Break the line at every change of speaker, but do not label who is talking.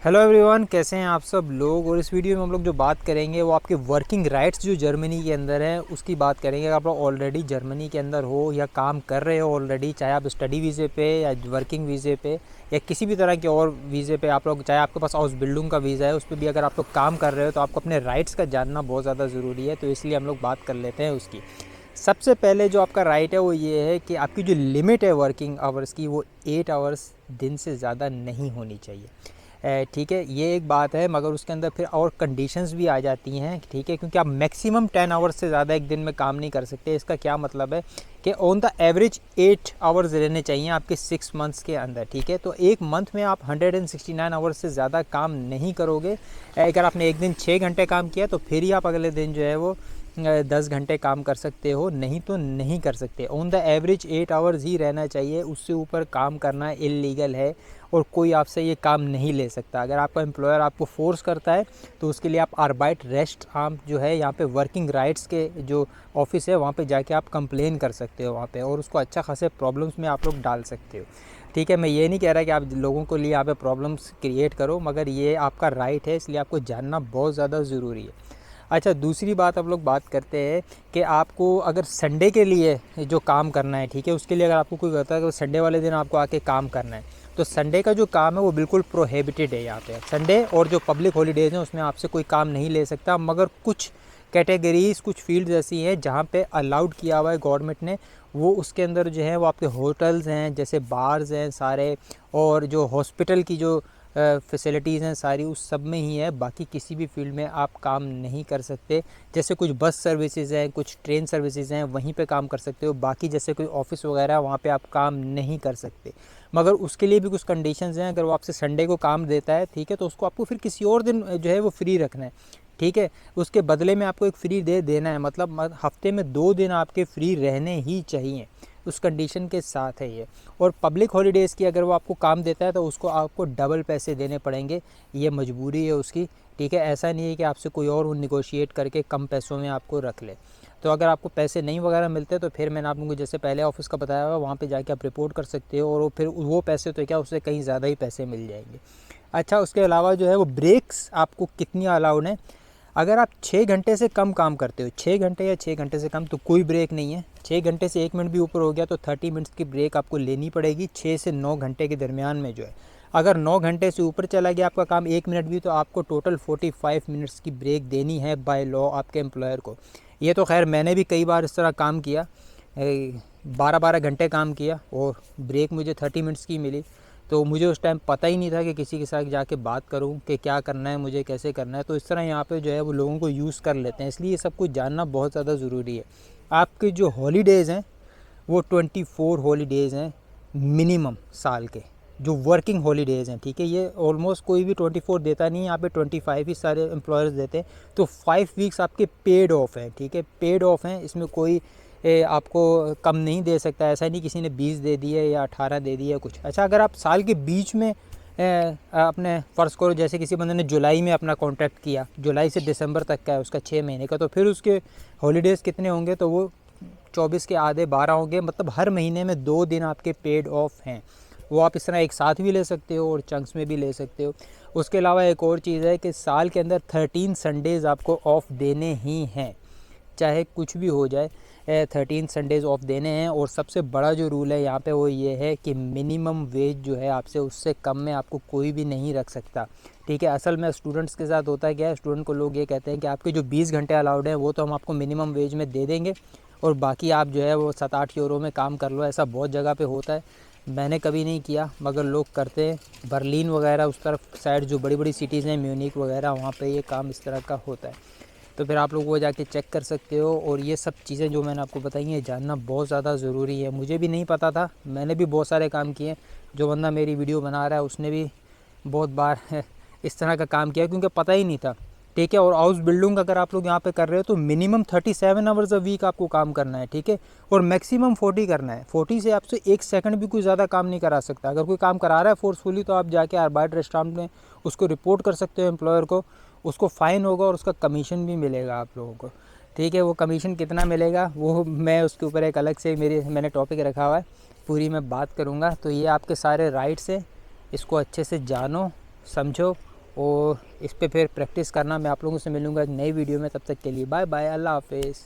Hello everyone, कैसे हैं आप सब लोग। और इस वीडियो में हम लोग जो बात करेंगे वो आपके वर्किंग राइट्स जो जर्मनी के अंदर है उसकी बात करेंगे। अगर आप लोग ऑलरेडी जर्मनी के अंदर हो या काम कर रहे हो ऑलरेडी, चाहे आप स्टडी वीज़े पे या वर्किंग वीज़े पे या किसी भी तरह के और वीज़े पे आप लोग, चाहे आपके पास हाउस बिल्डिंग का वीज़ा है उस पर भी अगर आप लोग काम कर रहे हो तो आपको अपने राइट्स का जानना बहुत ज़्यादा ज़रूरी है। तो इसलिए हम लोग बात कर लेते हैं उसकी। सबसे पहले जो आपका राइट है वो ये है कि आपकी जो लिमिट है वर्किंग आवर्स की वो 8 आवर्स दिन से ज़्यादा नहीं होनी चाहिए। ठीक है, ये एक बात है। मगर उसके अंदर फिर और कंडीशंस भी आ जाती हैं, ठीक है, क्योंकि आप मैक्सिमम 10 आवर्स से ज़्यादा एक दिन में काम नहीं कर सकते। इसका क्या मतलब है कि ऑन द एवरेज 8 आवर्स रहने चाहिए आपके 6 मंथ्स के अंदर, ठीक है। तो एक मंथ में आप 169 आवर्स से ज़्यादा काम नहीं करोगे। अगर आपने एक दिन 6 घंटे काम किया तो फिर ही आप अगले दिन जो है वो 10 घंटे काम कर सकते हो, नहीं तो नहीं कर सकते। ऑन द एवरेज 8 आवर्स ही रहना चाहिए, उससे ऊपर काम करना इलीगल है और कोई आपसे ये काम नहीं ले सकता। अगर आपका एम्प्लॉयर आपको फोर्स करता है तो उसके लिए आप आर्बाइट रेस्ट आम जो है यहाँ पे वर्किंग राइट्स के जो ऑफिस है वहाँ पे जाके आप कंप्लेन कर सकते हो वहाँ पे, और उसको अच्छा खासे प्रॉब्लम्स में आप लोग डाल सकते हो। ठीक है, मैं ये नहीं कह रहा कि आप लोगों को लिए यहाँ पे प्रॉब्लम्स क्रिएट करो, मगर ये आपका राइट है, इसलिए आपको जानना बहुत ज़्यादा ज़रूरी है। अच्छा, दूसरी बात हम लोग बात करते हैं कि आपको अगर संडे के लिए जो काम करना है, ठीक है, उसके लिए अगर आपको कोई कहता है कि संडे वाले दिन आपको आके काम करना है तो संडे का जो काम है वो बिल्कुल प्रोहिबिटेड है यहाँ पे। संडे और जो पब्लिक हॉलीडेज़ हैं उसमें आपसे कोई काम नहीं ले सकता, मगर कुछ कैटेगरीज़, कुछ फील्ड्स ऐसी हैं जहाँ पे अलाउड किया हुआ है गवर्नमेंट ने। वो उसके अंदर जो है वो आपके होटल्स हैं, जैसे बार्स हैं सारे, और जो हॉस्पिटल की जो फैसिलिटीज़ हैं सारी, उस सब में ही है। बाकी किसी भी फील्ड में आप काम नहीं कर सकते। जैसे कुछ बस सर्विसेज हैं, कुछ ट्रेन सर्विसेज हैं, वहीं पे काम कर सकते हो। बाकी जैसे कोई ऑफिस वगैरह वहाँ पे आप काम नहीं कर सकते। मगर उसके लिए भी कुछ कंडीशंस हैं। अगर वो आपसे संडे को काम देता है, ठीक है, तो उसको आपको फिर किसी और दिन जो है वो फ्री रखना है, ठीक है। उसके बदले में आपको एक फ्री डे देना है, मतलब हफ्ते में 2 दिन आपके फ्री रहने ही चाहिए, उस कंडीशन के साथ है ये। और पब्लिक हॉलीडेज़ की अगर वो आपको काम देता है तो उसको आपको डबल पैसे देने पड़ेंगे, ये मजबूरी है उसकी, ठीक है। ऐसा नहीं है कि आपसे कोई और निगोशिएट करके कम पैसों में आपको रख ले। तो अगर आपको पैसे नहीं वगैरह मिलते तो फिर मैंने आप लोगों को जैसे पहले ऑफिस का बताया हुआ, वहाँ पे जाके आप रिपोर्ट कर सकते हो, और फिर वो पैसे तो क्या, उससे कहीं ज़्यादा ही पैसे मिल जाएंगे। अच्छा, उसके अलावा जो है वो ब्रेक्स आपको कितनी अलाउड है। अगर आप 6 घंटे से कम काम करते हो, 6 घंटे या 6 घंटे से कम, तो कोई ब्रेक नहीं है। 6 घंटे से 1 मिनट भी ऊपर हो गया तो 30 मिनट्स की ब्रेक आपको लेनी पड़ेगी 6 से 9 घंटे के दरमियान में जो है। अगर 9 घंटे से ऊपर चला गया आपका काम 1 मिनट भी, तो आपको टोटल 45 मिनट्स की ब्रेक देनी है बाय लॉ आपके एम्प्लॉयर को। ये तो खैर मैंने भी कई बार इस तरह काम किया, 12-12 घंटे काम किया और ब्रेक मुझे 30 मिनट्स की मिली। तो मुझे उस टाइम पता ही नहीं था कि किसी के साथ जाके बात करूं कि क्या करना है, मुझे कैसे करना है। तो इस तरह यहाँ पे जो है वो लोगों को यूज़ कर लेते हैं, इसलिए ये सब कुछ जानना बहुत ज़्यादा ज़रूरी है। आपके जो हॉलीडेज़ हैं वो 24 हॉलीडेज़ हैं मिनिमम साल के, जो वर्किंग हॉलीडेज़ हैं, ठीक है। ये ऑलमोस्ट कोई भी 24 देता नहीं है, यहाँ पे 25 ही सारे एम्प्लॉयर्स देते हैं। तो 5 वीक्स आपके पेड ऑफ हैं, ठीक है, पेड ऑफ हैं। इसमें कोई आपको कम नहीं दे सकता। ऐसा नहीं किसी ने 20 दे दिए या 18 दे दिए कुछ। अच्छा, अगर आप साल के बीच में अपने फ़र्ज़ करो जैसे किसी बंदे ने जुलाई में अपना कॉन्ट्रैक्ट किया, जुलाई से दिसंबर तक का है उसका 6 महीने का, तो फिर उसके हॉलीडेज़ कितने होंगे, तो वो 24 के आधे 12 होंगे। मतलब हर महीने में 2 दिन आपके पेड ऑफ हैं। वो आप इस तरह एक साथ भी ले सकते हो और चंक्स में भी ले सकते हो। उसके अलावा एक और चीज़ है कि साल के अंदर 13 संडेज़ आपको ऑफ़ देने ही हैं, चाहे कुछ भी हो जाए। 13 संडेज़ ऑफ देने हैं। और सबसे बड़ा जो रूल है यहाँ पे वो ये है कि मिनिमम वेज जो है आपसे उससे कम में आपको कोई भी नहीं रख सकता, ठीक है। असल में स्टूडेंट्स के साथ होता है क्या है, स्टूडेंट को लोग ये कहते हैं कि आपके जो 20 घंटे अलाउड हैं वो तो हम आपको मिनिमम वेज में दे देंगे और बाकी आप जो है वो 7-8 यूरो में काम कर लो। ऐसा बहुत जगह पे होता है, मैंने कभी नहीं किया मगर लोग करते हैं। बर्लिन वगैरह उस तरफ साइड जो बड़ी बड़ी सिटीज़ हैं, म्यूनिक वगैरह, वहाँ पे ये काम इस तरह का होता है। तो फिर आप लोग वो जाके चेक कर सकते हो। और ये सब चीज़ें जो मैंने आपको बताई हैं जानना बहुत ज़्यादा ज़रूरी है। मुझे भी नहीं पता था, मैंने भी बहुत सारे काम किए। जो बंदा मेरी वीडियो बना रहा है उसने भी बहुत बार इस तरह का काम किया क्योंकि पता ही नहीं था, ठीक है। और हाउस बिल्डिंग अगर आप लोग यहाँ पे कर रहे हो तो मिनिमम 37 आवर्स अ वीक आपको काम करना है, ठीक है। और मैक्सिमम 40 करना है। 40 से आपसे 1 सेकंड भी कोई ज़्यादा काम नहीं करा सकता। अगर कोई काम करा रहा है फोर्सफुली तो आप जाके आर्बाइट रेस्टोरेंट में उसको रिपोर्ट कर सकते हो एम्प्लॉयर को। उसको फ़ाइन होगा और उसका कमीशन भी मिलेगा आप लोगों को, ठीक है। वो कमीशन कितना मिलेगा वो मैं उसके ऊपर एक अलग से मैंने टॉपिक रखा हुआ है, पूरी मैं बात करूँगा। तो ये आपके सारे राइट्स हैं, इसको अच्छे से जानो, समझो और इस पे फिर प्रैक्टिस करना। मैं आप लोगों से मिलूँगा एक नई वीडियो में, तब तक के लिए बाय बाय, अल्लाह हाफिज़।